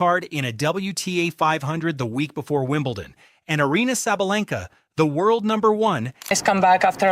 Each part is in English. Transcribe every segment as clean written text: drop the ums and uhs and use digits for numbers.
card in a WTA 500 the week before Wimbledon, and Aryna Sabalenka, the world number one, She's come back after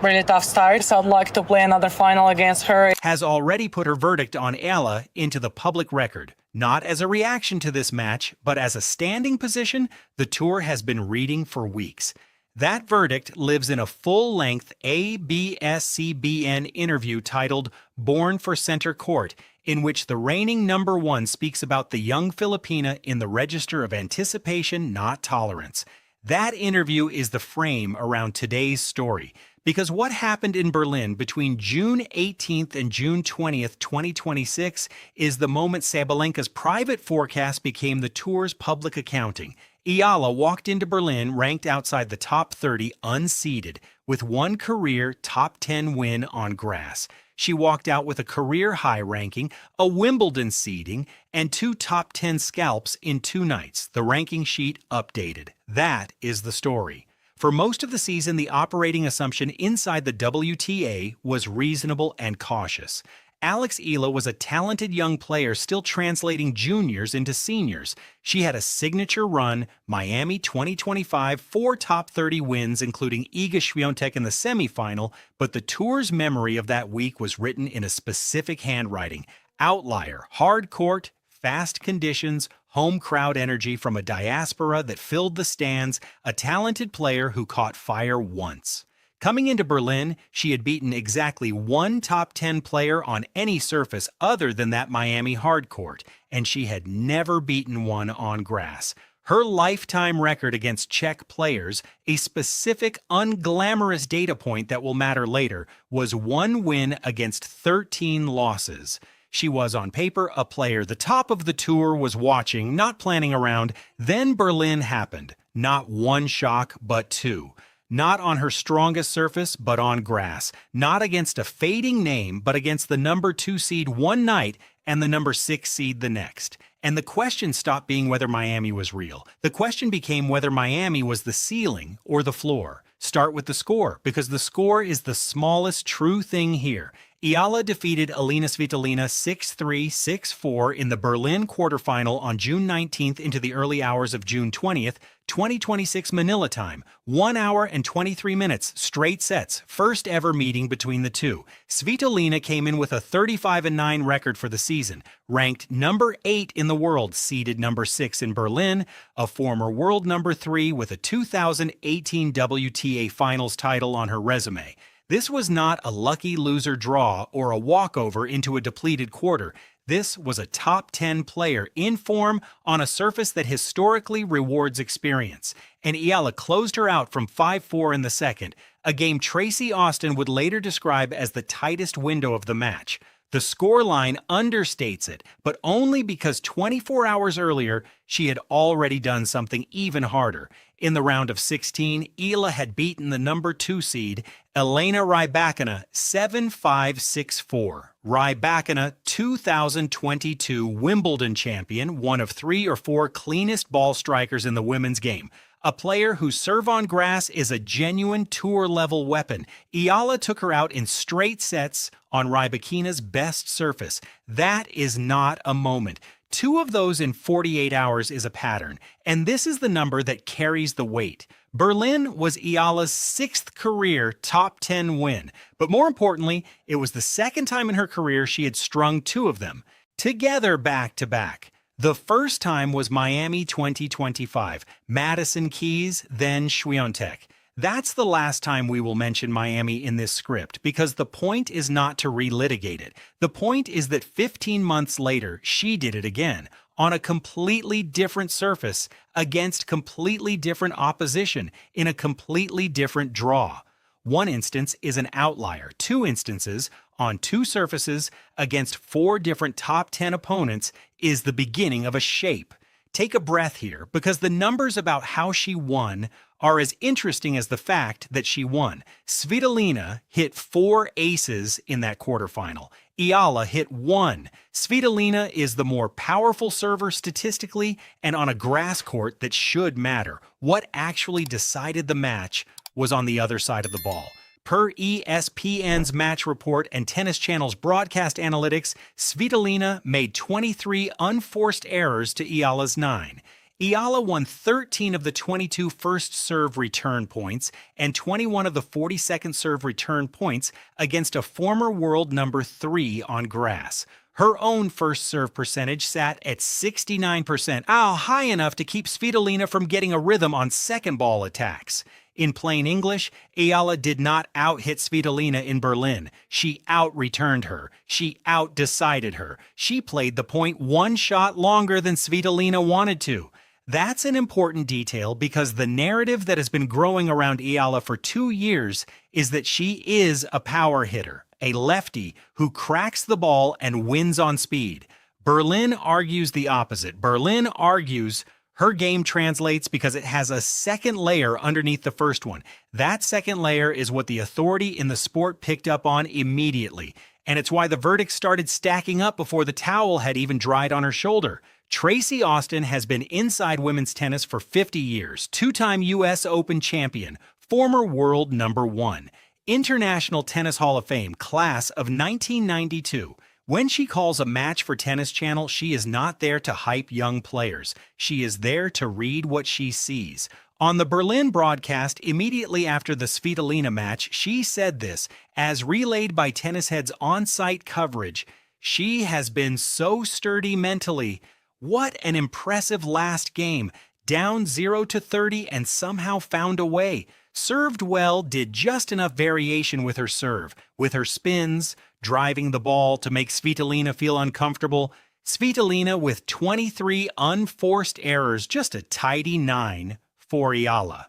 really tough start, so I'd like to play another final against her. Has already put her verdict on Eala into the public record. Not as a reaction to this match, but as a standing position the tour has been reading for weeks. That verdict lives in a full-length ABS-CBN interview titled Born for Center Court, in which the reigning number one speaks about the young Filipina in the register of anticipation, not tolerance. That interview is the frame around today's story, because what happened in Berlin between June 18th and June 20th, 2026 is the moment Sabalenka's private forecast became the tour's public accounting. Eala walked into Berlin ranked outside the top 30 unseeded, with one career top 10 win on grass. She walked out with a career-high ranking, a Wimbledon seeding, and 2 top 10 scalps in 2 nights, the ranking sheet updated. That is the story. For most of the season, the operating assumption inside the WTA was reasonable and cautious. Alexandra Eala was a talented young player still translating juniors into seniors. She had a signature run, Miami 2025, 4 top 30 wins, including Iga Swiatek in the semifinal, but the tour's memory of that week was written in a specific handwriting. Outlier, hard court, fast conditions, home crowd energy from a diaspora that filled the stands, a talented player who caught fire once. Coming into Berlin, she had beaten exactly 1 top 10 player on any surface other than that Miami hard court, and she had never beaten one on grass. Her lifetime record against Czech players, a specific unglamorous data point that will matter later, was 1 win against 13 losses. She was, on paper, a player the top of the tour was watching, not planning around. Then Berlin happened. Not 1 shock, but 2. Not on her strongest surface, but on grass. Not against a fading name, but against the number 2 seed one night and the number 6 seed the next. And the question stopped being whether Miami was real. The question became whether Miami was the ceiling or the floor. Start with the score, because the score is the smallest true thing here. Eala defeated Aryna Sabalenka 6-3, 6-4 in the Berlin quarterfinal on June 19th into the early hours of June 20th, 2026 Manila time. 1 hour and 23 minutes, straight sets, first ever meeting between the two. Svitolina came in with a 35-9 record for the season, ranked number 8 in the world, seeded number 6 in Berlin, a former world number 3 with a 2018 WTA Finals title on her resume. This was not a lucky loser draw or a walkover into a depleted quarter. This was a top 10 player in form on a surface that historically rewards experience. And Eala closed her out from 5-4 in the second, a game Tracy Austin would later describe as the tightest window of the match. The scoreline understates it, but only because 24 hours earlier, she had already done something even harder. In the round of 16, Eala had beaten the number 2 seed, Elena Rybakina, 7-5, 6-4. Rybakina, 2022 Wimbledon champion, one of 3 or 4 cleanest ball strikers in the women's game. A player whose serve on grass is a genuine tour-level weapon. Eala took her out in straight sets on Rybakina's best surface. That is not a moment. 2 of those in 48 hours is a pattern, and this is the number that carries the weight. Berlin was Eala's 6th career top 10 win, but more importantly, it was the 2nd time in her career she had strung 2 of them, together back-to-back. The first time was Miami 2025, Madison Keys, then Swiatek. That's the last time we will mention Miami in this script, because the point is not to relitigate it. The point is that 15 months later, she did it again, on a completely different surface, against completely different opposition, in a completely different draw. One instance is an outlier. 2 instances, on 2 surfaces, against 4 different top 10 opponents, is the beginning of a shape. Take a breath here, because the numbers about how she won are as interesting as the fact that she won. Svitolina hit 4 aces in that quarterfinal. Eala hit 1. Svitolina is the more powerful server statistically and on a grass court that should matter. What actually decided the match was on the other side of the ball. Per ESPN's match report and Tennis Channel's broadcast analytics, Svitolina made 23 unforced errors to Eala's 9. Eala won 13 of the 22 first serve return points and 21 of the 42nd serve return points against a former world number 3 on grass. Her own first serve percentage sat at 69%, high enough to keep Svitolina from getting a rhythm on second ball attacks. In plain English, Eala did not out-hit Svitolina in Berlin. She out-returned her. She out-decided her. She played the point one shot longer than Svitolina wanted to. That's an important detail because the narrative that has been growing around Eala for 2 years is that she is a power hitter, a lefty who cracks the ball and wins on speed. Berlin argues the opposite. Berlin argues her game translates because it has a second layer underneath the first one. That second layer is what the authority in the sport picked up on immediately, and it's why the verdicts started stacking up before the towel had even dried on her shoulder. Tracy Austin has been inside women's tennis for 50 years, two-time U.S. Open champion, former world number 1, International Tennis Hall of Fame, class of 1992. When she calls a match for Tennis Channel, she is not there to hype young players. She is there to read what she sees. On the Berlin broadcast, immediately after the Svitolina match, she said this, as relayed by Tennis Head's on-site coverage. She has been so sturdy mentally. What an impressive last game. Down 0-30 and somehow found a way. Served well, did just enough variation with her serve, with her spins, driving the ball to make Svitolina feel uncomfortable. Svitolina with 23 unforced errors, just a tidy 9 for Eala.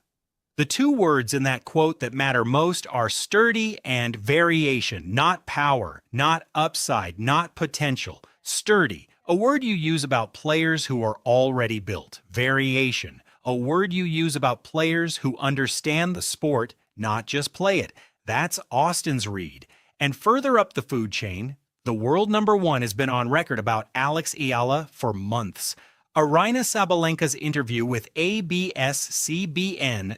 The two words in that quote that matter most are sturdy and variation, not power, not upside, not potential. Sturdy, a word you use about players who are already built. Variation, a word you use about players who understand the sport, not just play it. That's Austin's read. And further up the food chain, the world number 1 has been on record about Alex Eala for months. Aryna Sabalenka's interview with ABS-CBN,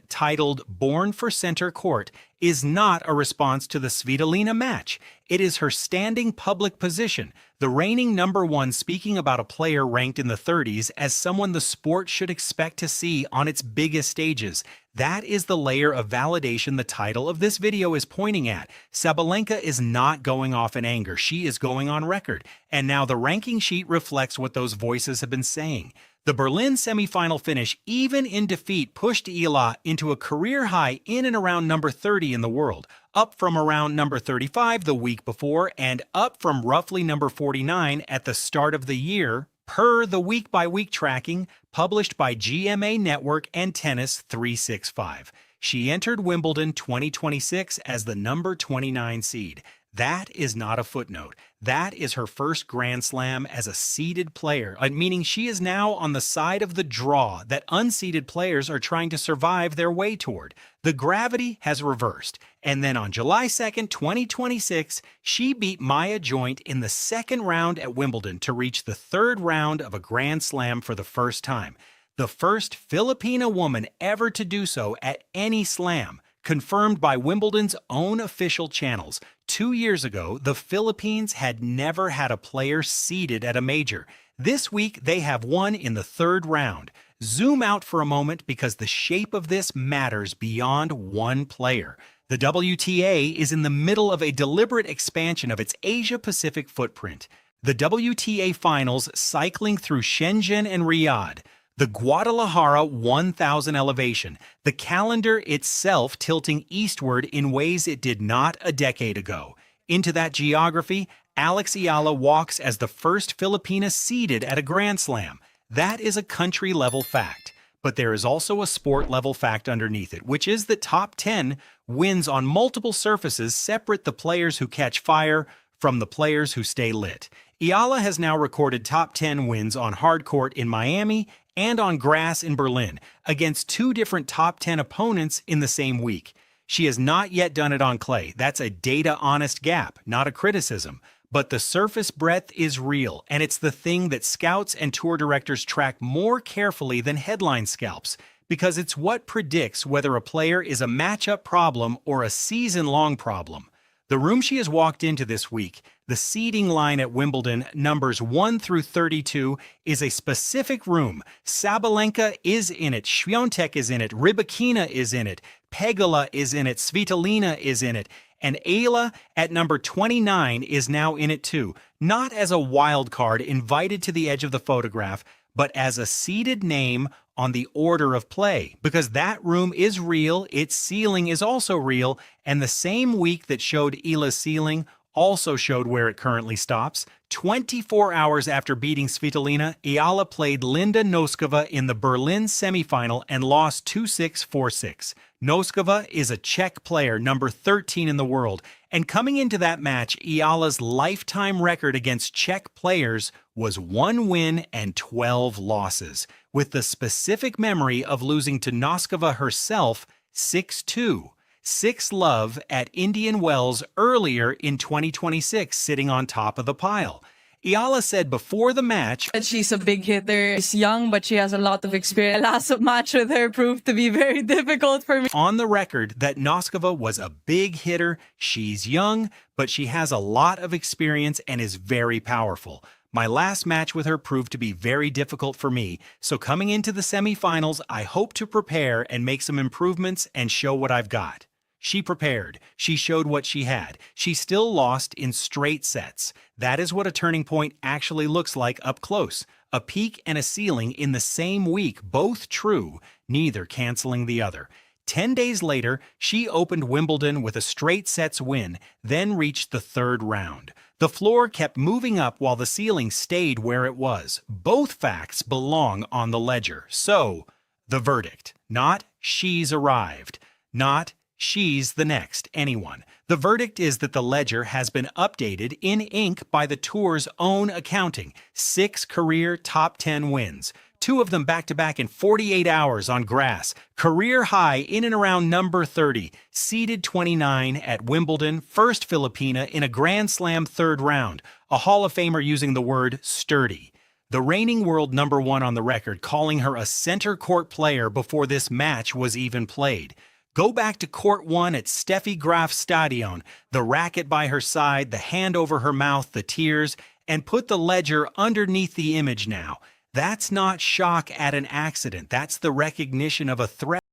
titled Born for Center Court, is not a response to the Svitolina match. It is her standing public position, the reigning number 1 speaking about a player ranked in the 30s as someone the sport should expect to see on its biggest stages. That is the layer of validation the title of this video is pointing at. Sabalenka is not going off in anger. She is going on record. And now the ranking sheet reflects what those voices have been saying. The Berlin semifinal finish, even in defeat, pushed Eala into a career high in and around number 30 in the world, up from around number 35 the week before and up from roughly number 49 at the start of the year, per the week-by-week tracking published by GMA Network and Tennis 365. She entered Wimbledon 2026 as the number 29 seed. That is not a footnote. That is her first Grand Slam as a seeded player, meaning she is now on the side of the draw that unseeded players are trying to survive their way toward. The gravity has reversed. And then on July 2nd, 2026, she beat Maya Joint in the second round at Wimbledon to reach the third round of a Grand Slam for the first time. The first Filipino woman ever to do so at any slam. Confirmed by Wimbledon's own official channels. 2 years ago, the Philippines had never had a player seeded at a major. This week, they have one in the third round. Zoom out for a moment because the shape of this matters beyond one player. The WTA is in the middle of a deliberate expansion of its Asia-Pacific footprint. The WTA Finals cycling through Shenzhen and Riyadh. The Guadalajara 1000 elevation, the calendar itself tilting eastward in ways it did not a decade ago. Into that geography, Alex Eala walks as the first Filipina seeded at a Grand Slam. That is a country-level fact. But there is also a sport-level fact underneath it, which is that top 10 wins on multiple surfaces separate the players who catch fire from the players who stay lit. Eala has now recorded top 10 wins on hard court in Miami and on grass in Berlin, against 2 different top 10 opponents in the same week. She has not yet done it on clay. That's a data-honest gap, not a criticism. But the surface breadth is real, and it's the thing that scouts and tour directors track more carefully than headline scalps. because it's what predicts whether a player is a matchup problem or a season-long problem. The room she has walked into this week, the seeding line at Wimbledon, numbers 1 through 32, is a specific room. Sabalenka is in it, Swiatek is in it, Rybakina is in it, Pegula is in it, Svitolina is in it, and Eala at number 29 is now in it too, not as a wild card invited to the edge of the photograph, but as a seeded name on the order of play, because that room is real, its ceiling is also real, and the same week that showed Eala's ceiling also showed where it currently stops. 24 hours after beating Svitolina, Eala played Linda Noskova in the Berlin semifinal and lost 2-6, 4-6. Noskova is a Czech player, number 13 in the world, and coming into that match, Eala's lifetime record against Czech players was 1 win and 12 losses, with the specific memory of losing to Noskova herself 6-2. 6-love at Indian Wells earlier in 2026, sitting on top of the pile. Eala said before the match, she's a big hitter. She's young, but she has a lot of experience. The last match with her proved to be very difficult for me. On the record that Noskova was a big hitter, she's young, but she has a lot of experience and is very powerful. My last match with her proved to be very difficult for me, so coming into the semifinals, I hope to prepare and make some improvements and show what I've got. She prepared. She showed what she had. She still lost in straight sets. That is what a turning point actually looks like up close. A peak and a ceiling in the same week, both true, neither canceling the other. 10 days later, she opened Wimbledon with a straight sets win, then reached the third round. The floor kept moving up while the ceiling stayed where it was. Both facts belong on the ledger. So, the verdict. Not she's arrived. Not she's the next anyone. The verdict is that the ledger has been updated in ink by the tour's own accounting. 6 career top 10 wins. 2 of them back-to-back in 48 hours on grass. Career high in and around number 30. Seeded 29 at Wimbledon. First Filipina in a Grand Slam third round. A Hall of Famer using the word sturdy. The reigning world number 1 on the record calling her a center court player before this match was even played. Go back to Court 1 at Steffi Graf Stadion, the racket by her side, the hand over her mouth, the tears, and put the ledger underneath the image now. That's not shock at an accident. That's the recognition of a threat.